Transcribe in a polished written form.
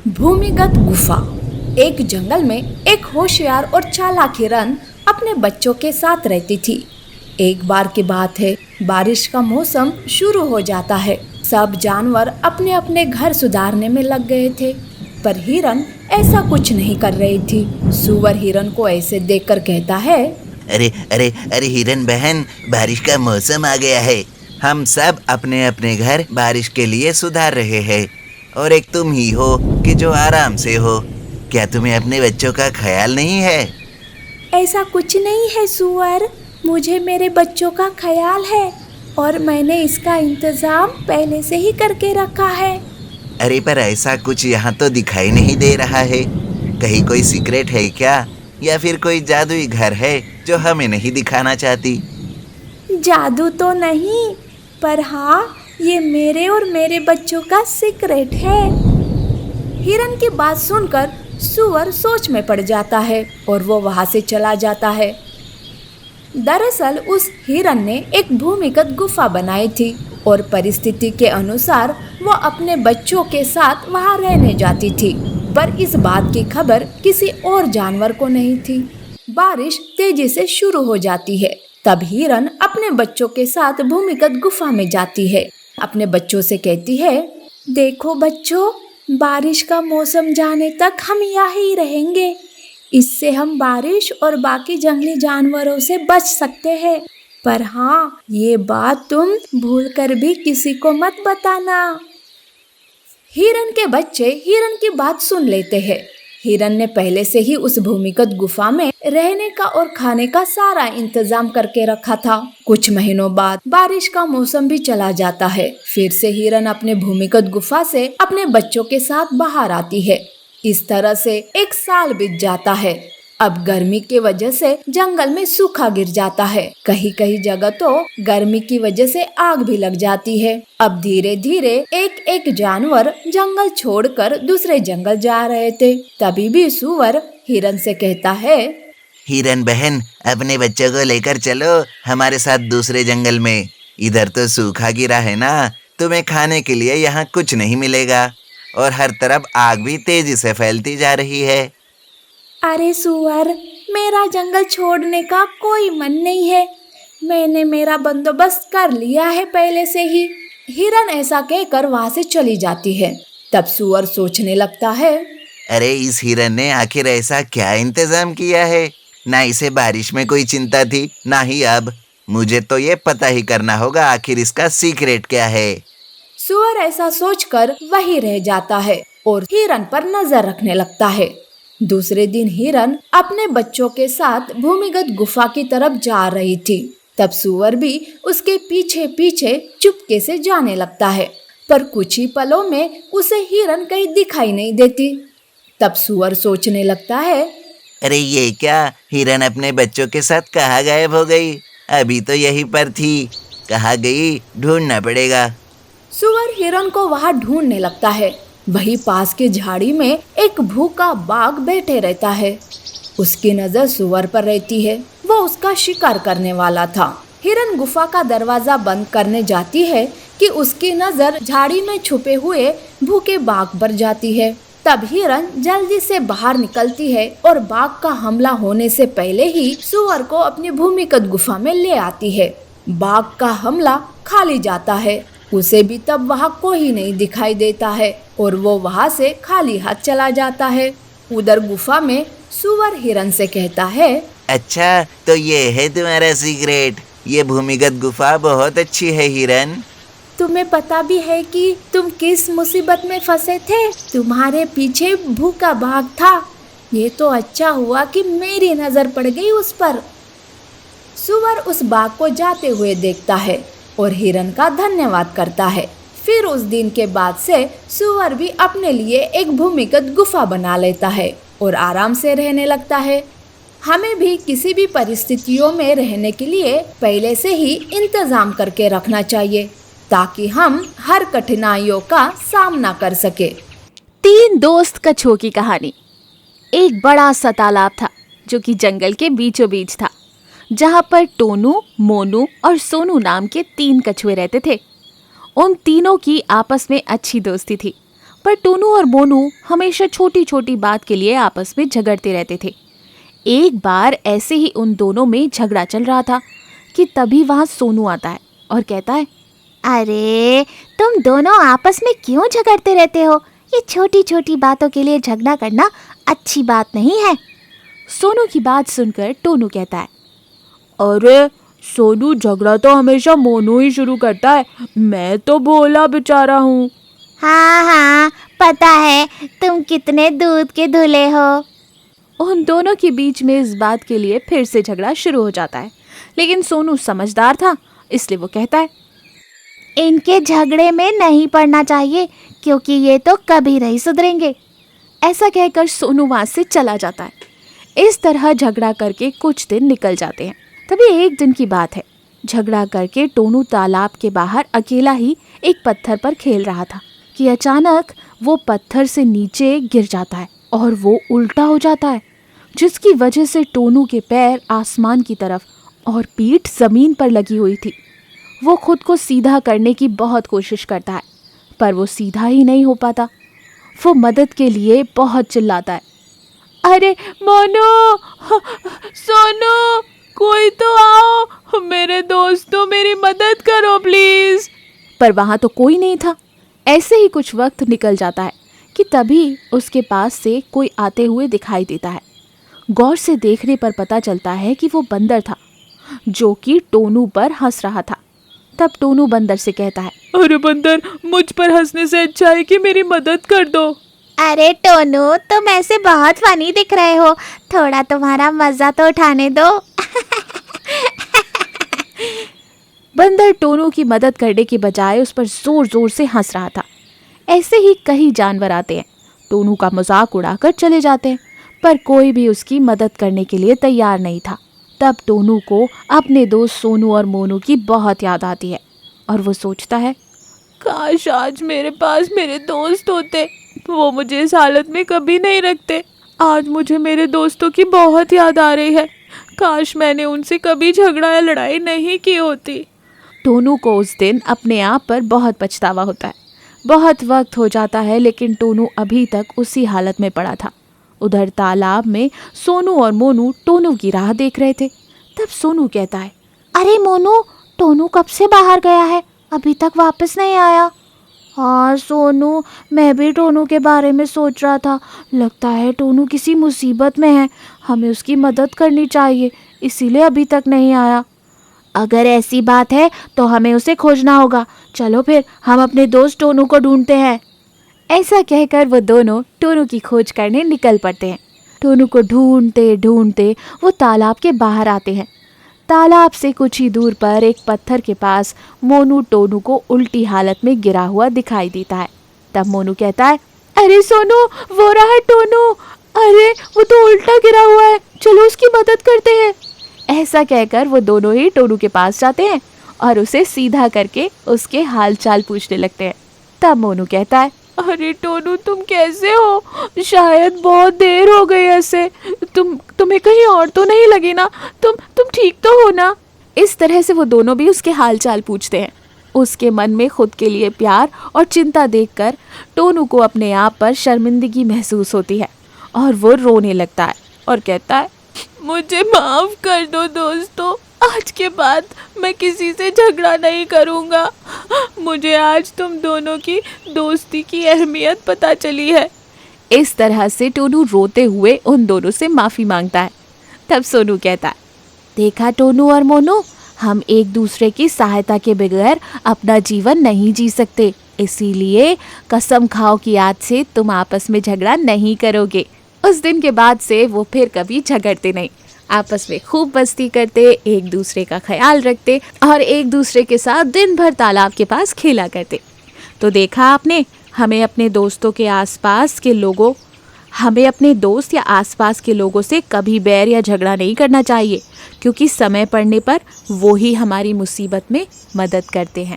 भूमिगत गुफा। एक जंगल में एक होशियार और चालाक हिरन अपने बच्चों के साथ रहती थी। एक बार की बात है, बारिश का मौसम शुरू हो जाता है। सब जानवर अपने अपने घर सुधारने में लग गए थे, पर हिरन ऐसा कुछ नहीं कर रही थी। सूअर हिरन को ऐसे देखकर कहता है, अरे अरे अरे हिरन बहन, बारिश का मौसम आ गया है। हम सब अपने अपने घर बारिश के लिए सुधार रहे हैं, और एक तुम ही हो कि जो आराम से हो। क्या तुम्हें अपने बच्चों का ख्याल नहीं है? ऐसा कुछ नहीं है सूअर, मुझे मेरे बच्चों का ख्याल है और मैंने इसका इंतजाम पहले से ही करके रखा है। अरे पर ऐसा कुछ यहाँ तो दिखाई नहीं दे रहा है। कहीं कोई सीक्रेट है क्या, या फिर कोई जादुई घर है जो हमें नहीं दिखाना चाहती? जादू तो नहीं, पर हाँ, ये मेरे और मेरे बच्चों का सीक्रेट है। हिरन की बात सुनकर सूअर सोच में पड़ जाता है और वो वहां से चला जाता है। दरअसल उस हिरन ने एक भूमिगत गुफा बनाई थी और परिस्थिति के अनुसार वो अपने बच्चों के साथ वहां रहने जाती थी, पर इस बात की खबर किसी और जानवर को नहीं थी। बारिश तेजी से शुरू हो जाती है। तब हिरन अपने बच्चों के साथ भूमिगत गुफा में जाती है। अपने बच्चों से कहती है, देखो बच्चों, बारिश का मौसम जाने तक हम यहाँ ही रहेंगे। इससे हम बारिश और बाकी जंगली जानवरों से बच सकते हैं। पर हाँ, ये बात तुम भूलकर भी किसी को मत बताना। हिरन के बच्चे हिरन की बात सुन लेते हैं। हिरन ने पहले से ही उस भूमिगत गुफा में रहने का और खाने का सारा इंतजाम करके रखा था। कुछ महीनों बाद बारिश का मौसम भी चला जाता है। फिर से हिरन अपने भूमिगत गुफा से अपने बच्चों के साथ बाहर आती है। इस तरह से एक साल बीत जाता है। अब गर्मी की वजह से जंगल में सूखा गिर जाता है। कहीं कहीं जगह तो गर्मी की वजह से आग भी लग जाती है। अब धीरे धीरे एक एक जानवर जंगल छोड़कर दूसरे जंगल जा रहे थे। तभी भी सूअर हिरन से कहता है, हिरन बहन, अपने बच्चों को लेकर चलो हमारे साथ दूसरे जंगल में। इधर तो सूखा गिरा है ना, तुम्हें खाने के लिए यहाँ कुछ नहीं मिलेगा, और हर तरफ आग भी तेजी से फैलती जा रही है। अरे सूअर, मेरा जंगल छोड़ने का कोई मन नहीं है। मैंने मेरा बंदोबस्त कर लिया है पहले से ही। हिरन ऐसा कहकर वहां से चली जाती है। तब सूअर सोचने लगता है, अरे इस हिरन ने आखिर ऐसा क्या इंतजाम किया है? ना इसे बारिश में कोई चिंता थी, ना ही अब। मुझे तो ये पता ही करना होगा आखिर इसका सीक्रेट क्या है। सूअर ऐसा सोचकर वहीं रह जाता है और हिरन पर नजर रखने लगता है। दूसरे दिन हिरन अपने बच्चों के साथ भूमिगत गुफा की तरफ जा रही थी। तब सूअर भी उसके पीछे पीछे चुपके से जाने लगता है, पर कुछ ही पलों में उसे हिरन कहीं दिखाई नहीं देती। तब सूअर सोचने लगता है, अरे ये क्या, हिरन अपने बच्चों के साथ कहाँ गायब हो गई? अभी तो यहीं पर थी। कहाँ गई, ढूंढना पड़ेगा। सूअर हिरन को वहां ढूंढने लगता है। वही पास की झाड़ी में एक भूखा बाघ बैठे रहता है। उसकी नजर सूअर पर रहती है। वो उसका शिकार करने वाला था। हिरन गुफा का दरवाजा बंद करने जाती है कि उसकी नजर झाड़ी में छुपे हुए भूखे बाघ पर जाती है। तब हिरन जल्दी से बाहर निकलती है और बाघ का हमला होने से पहले ही सूअर को अपनी भूमिगत गुफा में ले आती है। बाघ का हमला खाली जाता है। उसे भी तब वहाँ कोई नहीं दिखाई देता है और वो वहाँ से खाली हाथ चला जाता है। उधर गुफा में सूअर हिरन से कहता है, अच्छा, तो ये है तुम्हारा सीक्रेट। ये भूमिगत गुफा बहुत अच्छी है हिरन। तुम्हें पता भी है कि तुम किस मुसीबत में फंसे थे? तुम्हारे पीछे भूखा बाघ था। ये तो अच्छा हुआ कि मेरी नजर पड़ गई उस पर। सूअर उस बाघ को जाते हुए देखता है और हिरन का धन्यवाद करता है। फिर उस दिन के बाद से सूअर भी अपने लिए एक भूमिगत गुफा बना लेता है और आराम से रहने लगता है। हमें भी किसी भी परिस्थितियों में रहने के लिए पहले से ही इंतजाम करके रखना चाहिए, ताकि हम हर कठिनाइयों का सामना कर सके। 3 दोस्त कछुओं की कहानी। एक बड़ा सा तालाब था जो कि जंगल के बीचों बीच था, जहाँ पर टोनू, मोनू और सोनू नाम के 3 कछुए रहते थे। उन तीनों की आपस में अच्छी दोस्ती थी, पर टोनू और मोनू हमेशा छोटी छोटी बात के लिए आपस में झगड़ते रहते थे। एक बार ऐसे ही उन दोनों में झगड़ा चल रहा था कि तभी वहाँ सोनू आता है और कहता है, अरे तुम दोनों आपस में क्यों झगड़ते रहते हो? ये छोटी छोटी बातों के लिए झगड़ा करना अच्छी बात नहीं है। सोनू की बात सुनकर टोनू कहता है, अरे सोनू, झगड़ा तो हमेशा मोनू ही शुरू करता है, मैं तो भोला बेचारा हूँ। हाँ हाँ, पता है तुम कितने दूध के धुले हो। उन दोनों के बीच में इस बात के लिए फिर से झगड़ा शुरू हो जाता है, लेकिन सोनू समझदार था, इसलिए वो कहता है, इनके झगड़े में नहीं पड़ना चाहिए क्योंकि ये तो कभी नहीं सुधरेंगे। ऐसा कहकर सोनू वहाँ से चला जाता है। इस तरह झगड़ा करके कुछ दिन निकल जाते हैं। तभी एक दिन की बात है, झगड़ा करके टोनू तालाब के बाहर अकेला ही एक पत्थर पर खेल रहा था कि अचानक वो पत्थर से नीचे गिर जाता है और वो उल्टा हो जाता है, जिसकी वजह से टोनू के पैर आसमान की तरफ और पीठ जमीन पर लगी हुई थी। वो खुद को सीधा करने की बहुत कोशिश करता है, पर वो सीधा ही नहीं हो पाता। वो मदद के लिए बहुत चिल्लाता है, अरे मोनू, सोनू, कोई तो आओ, मेरे दोस्तों मेरी मदद करो प्लीज। पर वहाँ तो कोई नहीं था। ऐसे ही कुछ वक्त निकल जाता है कि तभी उसके पास से कोई आते हुए दिखाई देता है। गौर से देखने पर पता चलता है कि वो बंदर था, जो कि टोनू पर हंस रहा था। तब टोनू बंदर से कहता है, अरे बंदर, मुझ पर हंसने से अच्छा है कि मेरी मदद कर दो। अरे टोनू, तुम ऐसे बहुत फनी दिख रहे हो, थोड़ा तुम्हारा मजा तो उठाने दो। बंदर टोनू की मदद करने के बजाय उस पर जोर जोर से हंस रहा था। ऐसे ही कई जानवर आते हैं, टोनू का मजाक उड़ाकर चले जाते हैं, पर कोई भी उसकी मदद करने के लिए तैयार नहीं था। तब टोनू को अपने दोस्त सोनू और मोनू की बहुत याद आती है और वो सोचता है, काश आज मेरे पास मेरे दोस्त होते, वो मुझे इस हालत में कभी नहीं रखते। आज मुझे मेरे दोस्तों की बहुत याद आ रही है, काश मैंने उनसे कभी झगड़ा या लड़ाई नहीं की होती। टोनू को उस दिन अपने आप पर बहुत पछतावा होता है। बहुत वक्त हो जाता है, लेकिन टोनू अभी तक उसी हालत में पड़ा था। उधर तालाब में सोनू और मोनू टोनू की राह देख रहे थे। तब सोनू कहता है, अरे मोनू, टोनू कब से बाहर गया है, अभी तक वापस नहीं आया। हाँ सोनू, मैं भी टोनू के बारे में सोच रहा था, लगता है टोनू किसी मुसीबत में है, हमें उसकी मदद करनी चाहिए, इसीलिए अभी तक नहीं आया। अगर ऐसी बात है तो हमें उसे खोजना होगा, चलो फिर हम अपने दोस्त टोनू को ढूंढते हैं। ऐसा कहकर वो दोनों टोनू की खोज करने निकल पड़ते हैं। टोनू को ढूंढते ढूंढते वो तालाब के बाहर आते हैं। तालाब से कुछ ही दूर पर एक पत्थर के पास मोनू टोनू को उल्टी हालत में गिरा हुआ दिखाई देता है। तब मोनू कहता है, अरे सोनू, वो रहा टोनू, अरे वो तो उल्टा गिरा हुआ है, चलो उसकी मदद करते हैं। ऐसा कहकर वो दोनों ही टोनू के पास जाते हैं और उसे सीधा करके उसके हालचाल पूछने लगते हैं। तब मोनू कहता है, अरे टोनू, तुम कैसे हो? शायद बहुत देर हो गई ऐसे, तुम्हें कहीं और तो नहीं लगी ना? तुम ठीक तो हो ना? इस तरह से वो दोनों भी उसके हालचाल पूछते हैं। उसके मन में खुद के लिए प्यार और चिंता देखकर टोनू को अपने आप पर शर्मिंदगी महसूस होती है और वो रोने लगता है और कहता है, मुझे माफ कर दो दोस्तों, आज के बाद मैं किसी से झगड़ा नहीं करूँगा। मुझे आज तुम दोनों की दोस्ती की अहमियत पता चली है। इस तरह से टोनू रोते हुए उन दोनों से माफ़ी मांगता है। तब सोनू कहता है, देखा टोनू और मोनू, हम एक दूसरे की सहायता के बगैर अपना जीवन नहीं जी सकते, इसीलिए कसम खाओ कि आज से तुम आपस में झगड़ा नहीं करोगे। उस दिन के बाद से वो फिर कभी झगड़ते नहीं, आपस में खूब मस्ती करते, एक दूसरे का ख्याल रखते और एक दूसरे के साथ दिन भर तालाब के पास खेला करते। तो देखा आपने, हमें अपने दोस्त या आसपास के लोगों से कभी बैर या झगड़ा नहीं करना चाहिए, क्योंकि समय पड़ने पर वो ही हमारी मुसीबत में मदद करते हैं।